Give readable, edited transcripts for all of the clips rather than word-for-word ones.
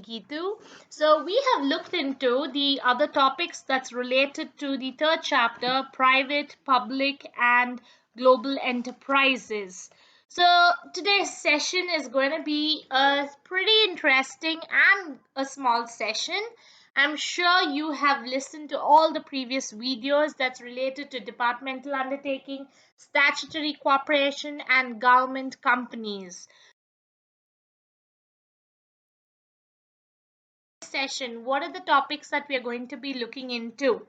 Gitu. So we have looked into the other topics that's related to the third chapter, private, public, and global enterprises. So today's session is going to be a pretty interesting and a small session. I'm sure you have listened to all the previous videos that's related to departmental undertaking, statutory cooperation, and government companies. Session, what are the topics that we are going to be looking into?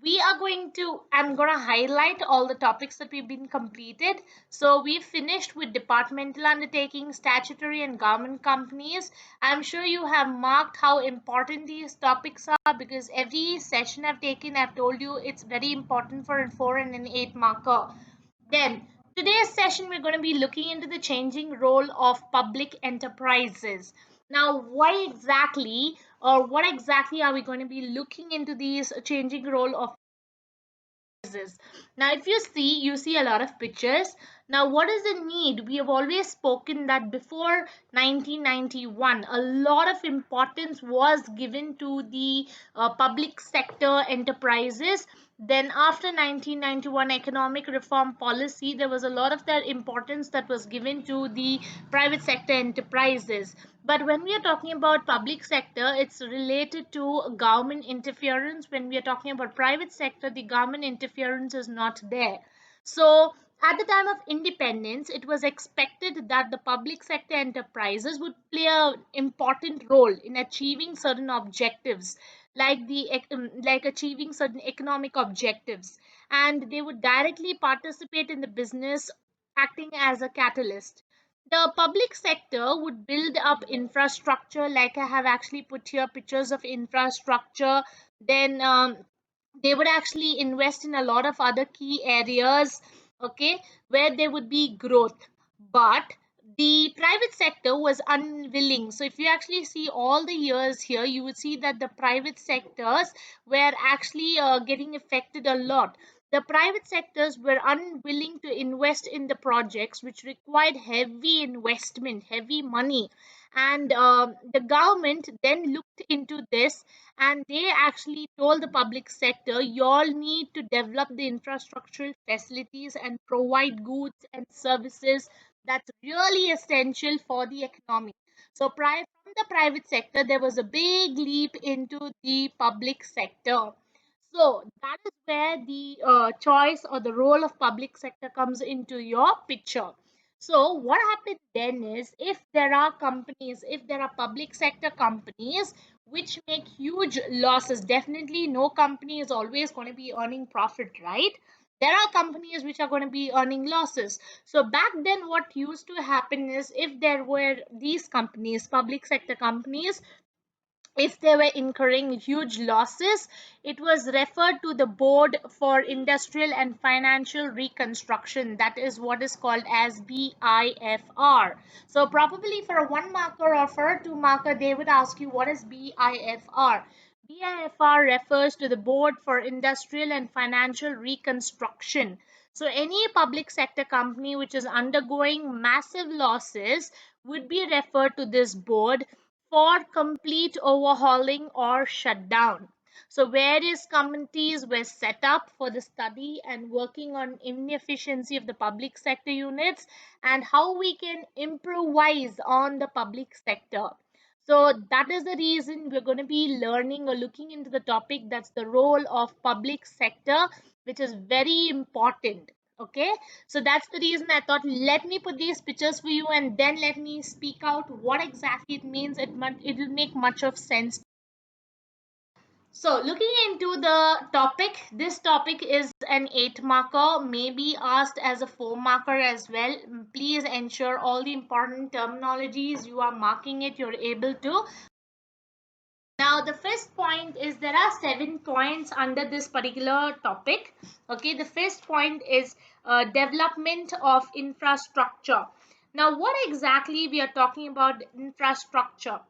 I'm going to highlight all the topics that we've been completed. So we've finished with departmental undertaking, statutory and government companies. I'm sure you have marked how important these topics are because every session I've taken, I've told you it's very important for a 4 and an 8 marker. Then, today's session, we're going to be looking into the changing role of public enterprises. Now, why exactly, or what exactly are we going to be looking into these changing role of enterprises? Now, if you see a lot of pictures. Now, what is the need? We have always spoken that before 1991, a lot of importance was given to the public sector enterprises. Then after 1991 economic reform policy, there was a lot of that importance that was given to the private sector enterprises. But when we are talking about public sector, it's related to government interference. When we are talking about private sector, the government interference is not there. So at the time of independence, it was expected that the public sector enterprises would play an important role in achieving certain objectives, like achieving certain economic objectives, and they would directly participate in the business, acting as a catalyst. The public sector would build up infrastructure, like I have actually put here pictures of infrastructure. Then they would actually invest in a lot of other key areas, okay, where there would be growth. But the private sector was unwilling. So if you actually see all the years here, you would see that the private sectors were actually getting affected a lot. The private sectors were unwilling to invest in the projects which required heavy investment, heavy money. And the government then looked into this, and they actually told the public sector, you all need to develop the infrastructural facilities and provide goods and services that's really essential for the economy. So from the private sector, there was a big leap into the public sector. So that is where the choice or the role of public sector comes into your picture. So what happens then is, if there are companies, if there are public sector companies which make huge losses, definitely no company is always going to be earning profit, right? There are companies which are going to be earning losses. So back then what used to happen is, if there were these companies, public sector companies, if they were incurring huge losses, it was referred to the board for industrial and financial reconstruction. That is what is called as BIFR. So probably for a 1 marker or for a 2 marker, they would ask you what is BIFR. BIFR refers to the board for industrial and financial reconstruction. So any public sector company which is undergoing massive losses would be referred to this board for complete overhauling or shutdown. So, various committees were set up for the study and working on inefficiency of the public sector units and how we can improvise on the public sector. So, that is the reason we're going to be learning or looking into the topic that's the role of public sector, which is very important. Okay, so that's the reason I thought, let me put these pictures for you and then let me speak out what exactly it means. It will make much of sense. So looking into the topic, this topic is an 8 marker, may be asked as a 4 marker as well. Please ensure all the important terminologies you are marking it, you're able to. Now, the first point is, there are 7 points under this particular topic. Okay, the first point is development of infrastructure. Now, what exactly we are talking about infrastructure?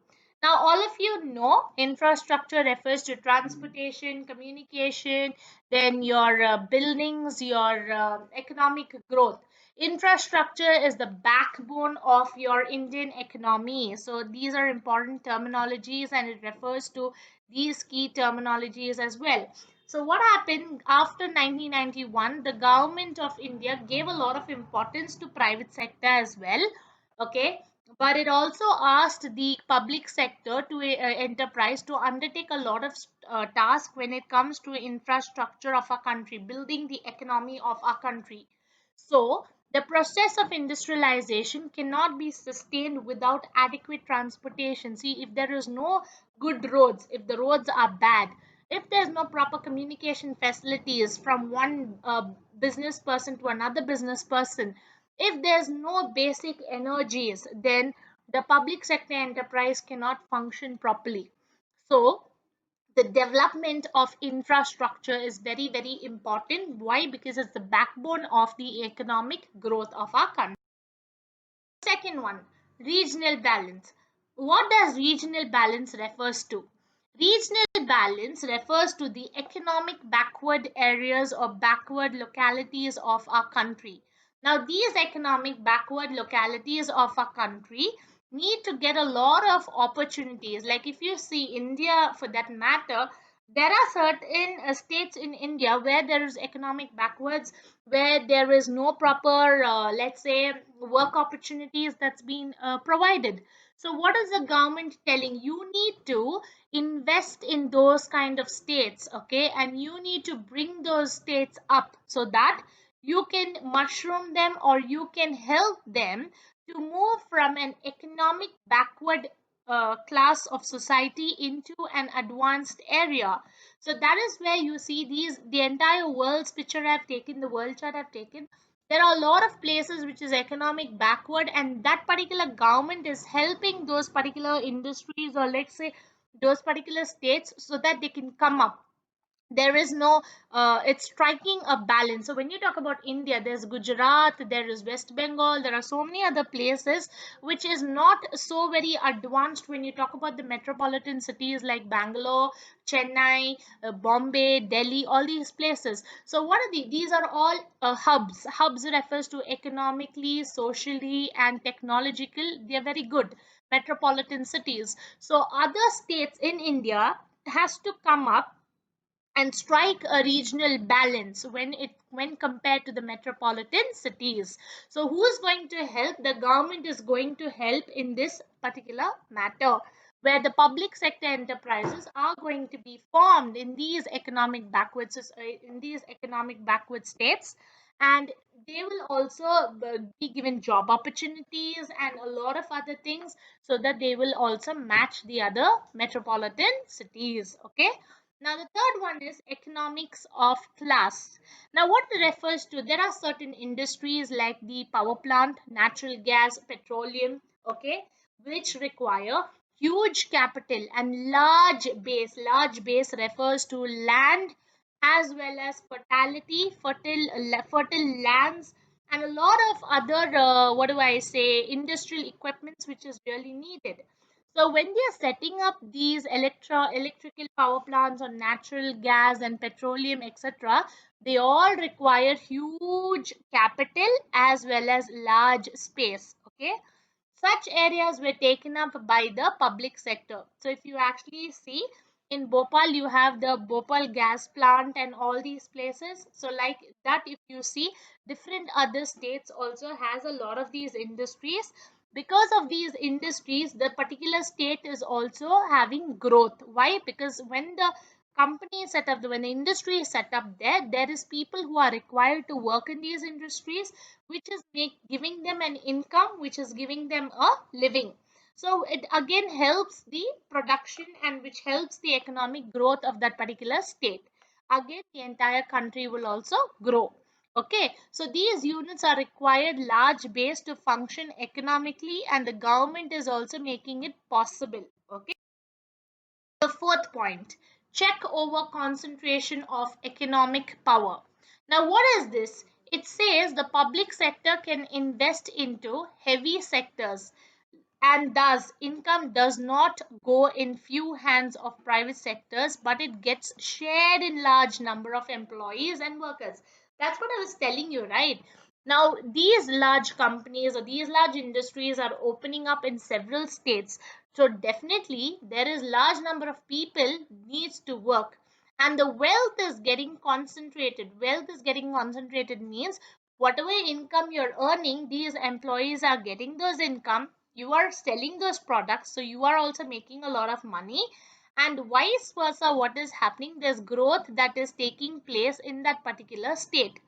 Now, all of you know infrastructure refers to transportation, communication, then your buildings, your economic growth. Infrastructure is the backbone of your Indian economy. So these are important terminologies and it refers to these key terminologies as well. So what happened after 1991, the government of India gave a lot of importance to private sector as well. Okay, but it also asked the public sector to enterprise to undertake a lot of tasks when it comes to infrastructure of our country, building the economy of our country. So the process of industrialization cannot be sustained without adequate transportation. See, if there is no good roads, if the roads are bad, if there's no proper communication facilities from one business person to another business person, if there's no basic energies, then the public sector enterprise cannot function properly. So the development of infrastructure is very, very important. Why? Because it's the backbone of the economic growth of our country. Second one, regional balance. What does regional balance refers to? Regional balance refers to the economic backward areas or backward localities of our country. Now, these economic backward localities of our country need to get a lot of opportunities. Like if you see India for that matter, there are certain states in India where there is economic backwards, where there is no proper, let's say, work opportunities that's been provided. So, what is the government telling? You need to invest in those kind of states, okay, and you need to bring those states up so that you can mushroom them or you can help them to move from an economic backward class of society into an advanced area. So that is where you see these the entire world's picture I've taken, the world chart I've taken. There are a lot of places which is economic backward, and that particular government is helping those particular industries, or let's say those particular states, so that they can come up. There is no it's striking a balance. So when you talk about India, there's Gujarat, there is West Bengal, there are so many other places which is not so very advanced when you talk about the metropolitan cities like Bangalore, Chennai, Bombay, Delhi, all these places. So what are these are all hubs refers to economically, socially and technological. They are very good metropolitan cities. So other states in India has to come up and strike a regional balance when compared to the metropolitan cities. So who is going to help? The government is going to help in this particular matter, where the public sector enterprises are going to be formed in these economic backwards in these economic backward states, and they will also be given job opportunities and a lot of other things, so that they will also match the other metropolitan cities. Okay, now, the third one is economics of class. Now, what it refers to, there are certain industries like the power plant, natural gas, petroleum, okay, which require huge capital and large base. Large base refers to land as well as fertile lands, and a lot of other, what do I say, industrial equipments which is really needed. So when they are setting up these electrical power plants on natural gas and petroleum, etc., they all require huge capital as well as large space. Okay, such areas were taken up by the public sector. So if you actually see in Bhopal, you have the Bhopal gas plant and all these places. So like that, if you see, different other states also has a lot of these industries. Because of these industries, the particular state is also having growth. Why? Because when the company is set up, when the industry is set up there, there is people who are required to work in these industries, which is giving them an income, which is giving them a living. So it again helps the production and which helps the economic growth of that particular state. Again, the entire country will also grow. Okay, so these units are required large base to function economically, and the government is also making it possible. Okay, the fourth point, check over concentration of economic power. Now, what is this? It says the public sector can invest into heavy sectors, and thus income does not go in few hands of private sectors, but it gets shared in large number of employees and workers. That's what I was telling you, right? Now these large companies or these large industries are opening up in several states, so definitely there is large number of people needs to work, and the wealth is getting concentrated means whatever income you're earning, these employees are getting those income, you are selling those products, so you are also making a lot of money, and vice versa. What is happening, there's growth that is taking place in that particular state.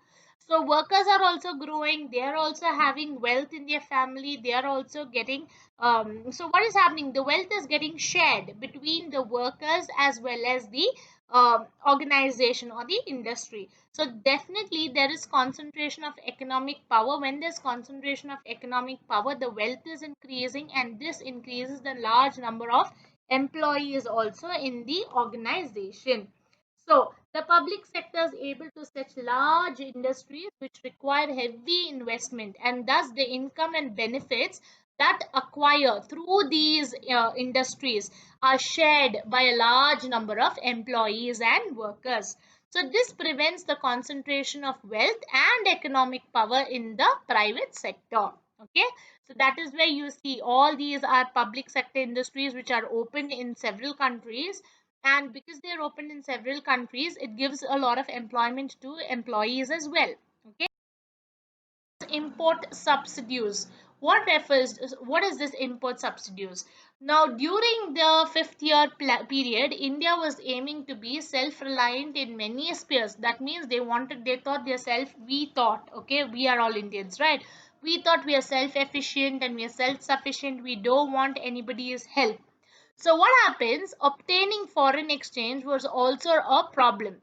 So workers are also growing, they are also having wealth in their family, they are also getting so what is happening, the wealth is getting shared between the workers as well as the organization or the industry. So definitely there is concentration of economic power. When there's concentration of economic power, the wealth is increasing, and this increases the large number of employees also in the organization. So the public sector is able to such large industries which require heavy investment, and thus the income and benefits that acquire through these industries are shared by a large number of employees and workers. So this prevents the concentration of wealth and economic power in the private sector. Okay, so that is where you see all these are public sector industries which are open in several countries, and because they are open in several countries, it gives a lot of employment to employees as well. Okay, import subsidies. What is this import subsidies? Now during the fifth year period, India was aiming to be self reliant in many spheres. That means they thought themselves, we thought, okay, we are all Indians, right? We thought we are self efficient and we are self sufficient, we don't want anybody's help. So what happens? Obtaining foreign exchange was also a problem,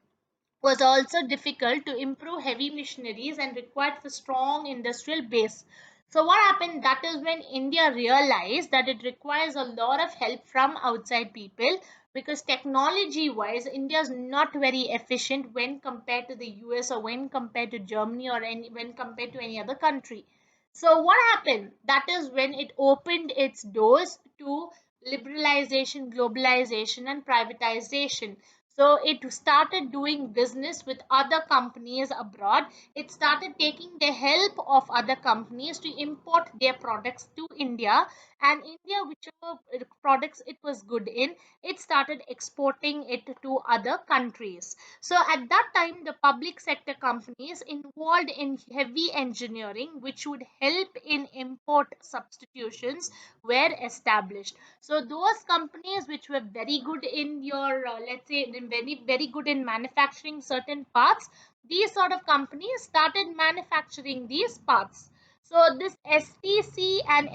was also difficult to improve heavy machineries and required for strong industrial base. So what happened? That is when India realized that it requires a lot of help from outside people, because technology wise India is not very efficient when compared to the US or when compared to Germany or when compared to any other country. So what happened? That is when it opened its doors to liberalization, globalization, and privatization. So it started doing business with other companies abroad. It started taking the help of other companies to import their products to India, and India, whichever products it was good in, it started exporting it to other countries. So at that time, the public sector companies involved in heavy engineering, which would help in import substitutions, were established. So those companies which were very good in your let's say very good in manufacturing certain parts, these sort of companies started manufacturing these parts. So this STC and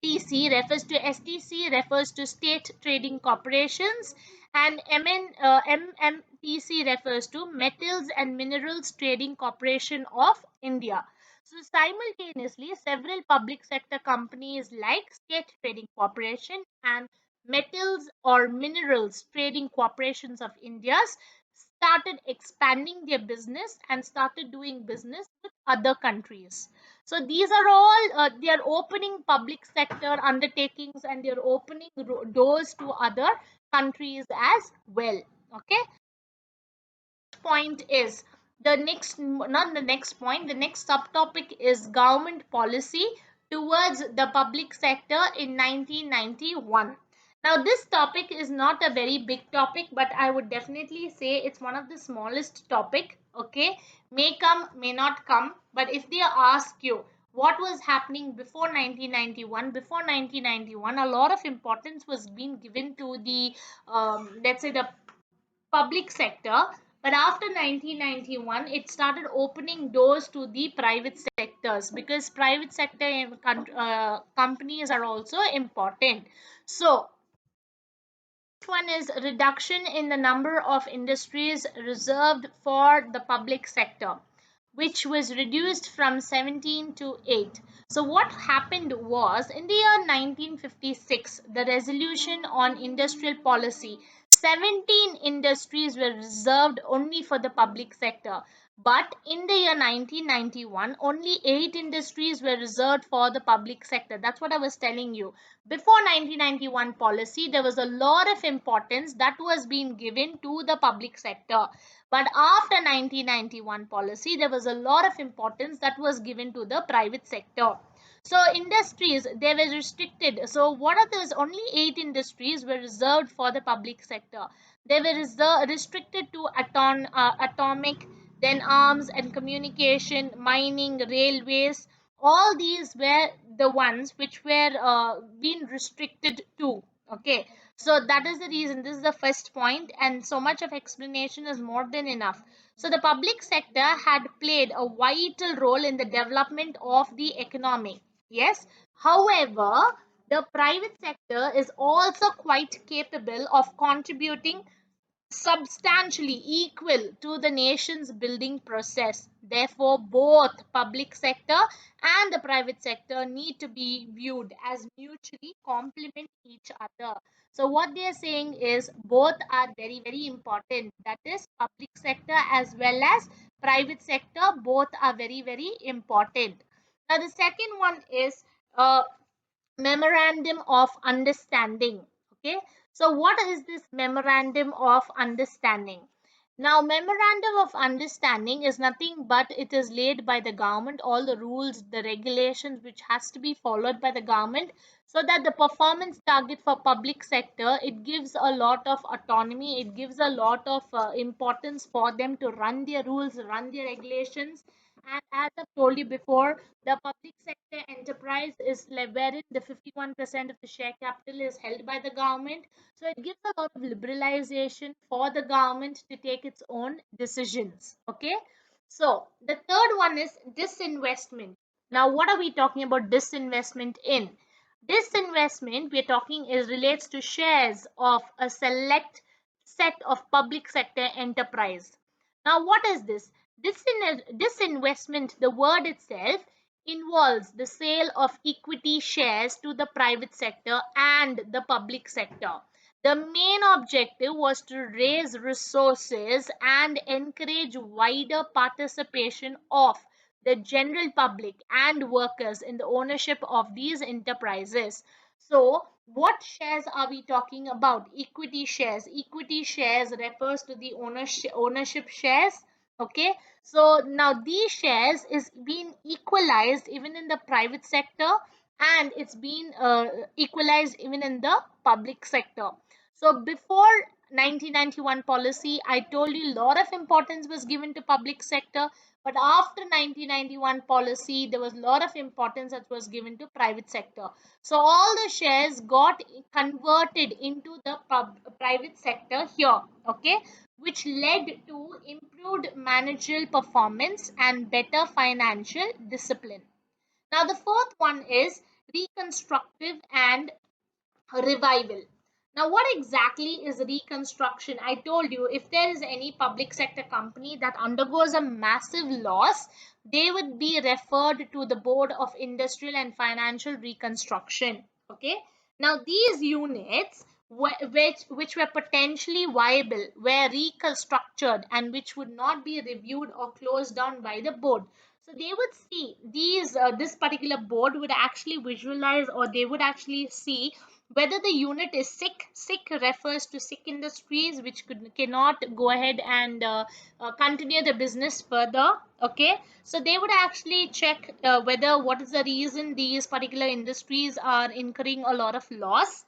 STC refers to state trading corporations, and MMTC refers to Metals and Minerals Trading Corporation of India. So simultaneously, several public sector companies like State Trading Corporation and Metals or Minerals Trading Corporations of India started expanding their business and started doing business with other countries. So these are all they are opening public sector undertakings, and they are opening doors to other countries as well. Okay, point is the next, not the next point, the next subtopic is government policy towards the public sector in 1991. Now this topic is not a very big topic, but I would definitely say it's one of the smallest topic. Okay, may come may not come, but if they ask you what was happening before 1991, before 1991 a lot of importance was being given to the let's say the public sector, but after 1991 it started opening doors to the private sectors, because private sector companies are also important. So one is reduction in the number of industries reserved for the public sector, which was reduced from 17 to 8. So what happened was, in the year 1956, the resolution on industrial policy, 17 industries were reserved only for the public sector. But in the year 1991, only 8 industries were reserved for the public sector. That's what I was telling you. Before 1991 policy, there was a lot of importance that was being given to the public sector. But after 1991 policy, there was a lot of importance that was given to the private sector. So industries, they were restricted. So what are those? Only 8 industries were reserved for the public sector. They were restricted to atomic, then arms and communication, mining, railways. All these were the ones which were being restricted to. Okay, so that is the reason. This is the first point, and so much of explanation is more than enough. So the public sector had played a vital role in the development of the economy. Yes, however, the private sector is also quite capable of contributing substantially equal to the nation's building process. Therefore, both public sector and the private sector need to be viewed as mutually complement each other. So what they are saying is both are very, very important. That is public sector as well as private sector, both are very, very important. Now the second one is uh, memorandum of understanding. Okay, so what is this memorandum of understanding? Now memorandum of understanding is nothing but it is laid by the government, all the rules, the regulations which has to be followed by the government, so that the performance target for public sector, it gives a lot of autonomy, it gives a lot of importance for them to run their rules, run their regulations. And as I've told you before, the public sector enterprise is wherein the 51% of the share capital is held by the government. So it gives a lot of liberalization for the government to take its own decisions. Okay. So the third one is disinvestment. Now, what are we talking about disinvestment in? Disinvestment we're talking is relates to shares of a select set of public sector enterprise. Now, what is this? Disinvestment, the word itself, involves the sale of equity shares to the private sector and the public sector. The main objective was to raise resources and encourage wider participation of the general public and workers in the ownership of these enterprises. So, what shares are we talking about? Equity shares. Equity shares refers to the ownership shares. Okay, so now these shares is being equalized even in the private sector, and it's been equalized even in the public sector. So before 1991 policy, I told you a lot of importance was given to public sector, but after 1991 policy, there was a lot of importance that was given to private sector. So all the shares got converted into the private sector here. Okay, which led to improved managerial performance and better financial discipline. Now, the fourth one is reconstructive and revival. Now, what exactly is reconstruction? I told you if there is any public sector company that undergoes a massive loss, they would be referred to the Board of Industrial and Financial Reconstruction. Okay. Now, these units which were potentially viable were reconstructed and which would not be reviewed or closed down by the board. So they would see these this particular board would actually visualize, or they would actually see whether the unit is sick. Sick refers to sick industries which cannot go ahead and continue the business further. Okay, so they would actually check whether what is the reason these particular industries are incurring a lot of loss,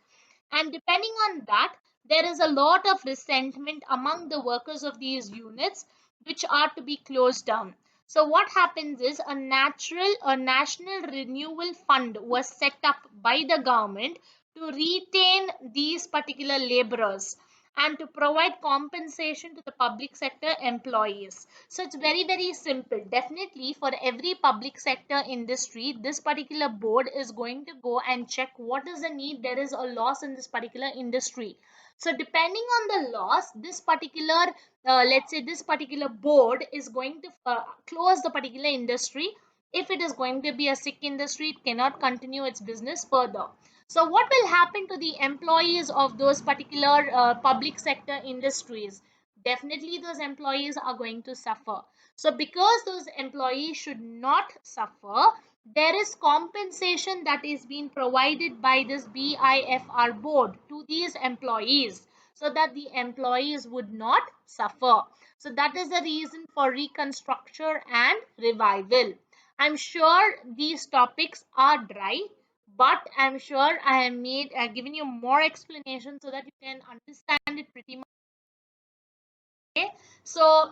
and depending on that, there is a lot of resentment among the workers of these units which are to be closed down. So what happens is a national renewal fund was set up by the government to retain these particular laborers and to provide compensation to the public sector employees. So it's very, very simple. Definitely for every public sector industry, this particular board is going to go and check what is the need. There is a loss in this particular industry. So depending on the loss, this particular, let's say this particular board is going to close the particular industry. If it is going to be a sick industry, it cannot continue its business further. So what will happen to the employees of those particular public sector industries? definitely those employees are going to suffer. So because those employees should not suffer, there is compensation that is being provided by this BIFR board to these employees, so that the employees would not suffer. So that is the reason for reconstruction and revival. I'm sure these topics are dry, but I'm sure I have given you more explanation so that you can understand it pretty much. Okay, so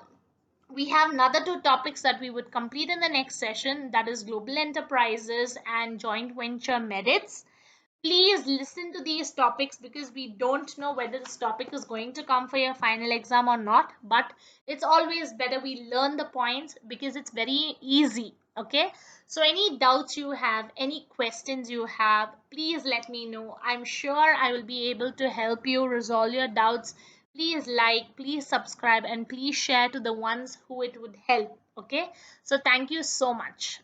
we have another two topics that we would complete in the next session, that is global enterprises and joint venture merits. Please listen to these topics because we don't know whether this topic is going to come for your final exam or not, but it's always better we learn the points because it's very easy. Okay, so any doubts you have, any questions you have, please let me know. I'm sure I will be able to help you resolve your doubts. Please like, please subscribe, and please share to the ones who it would help. Okay, so thank you so much.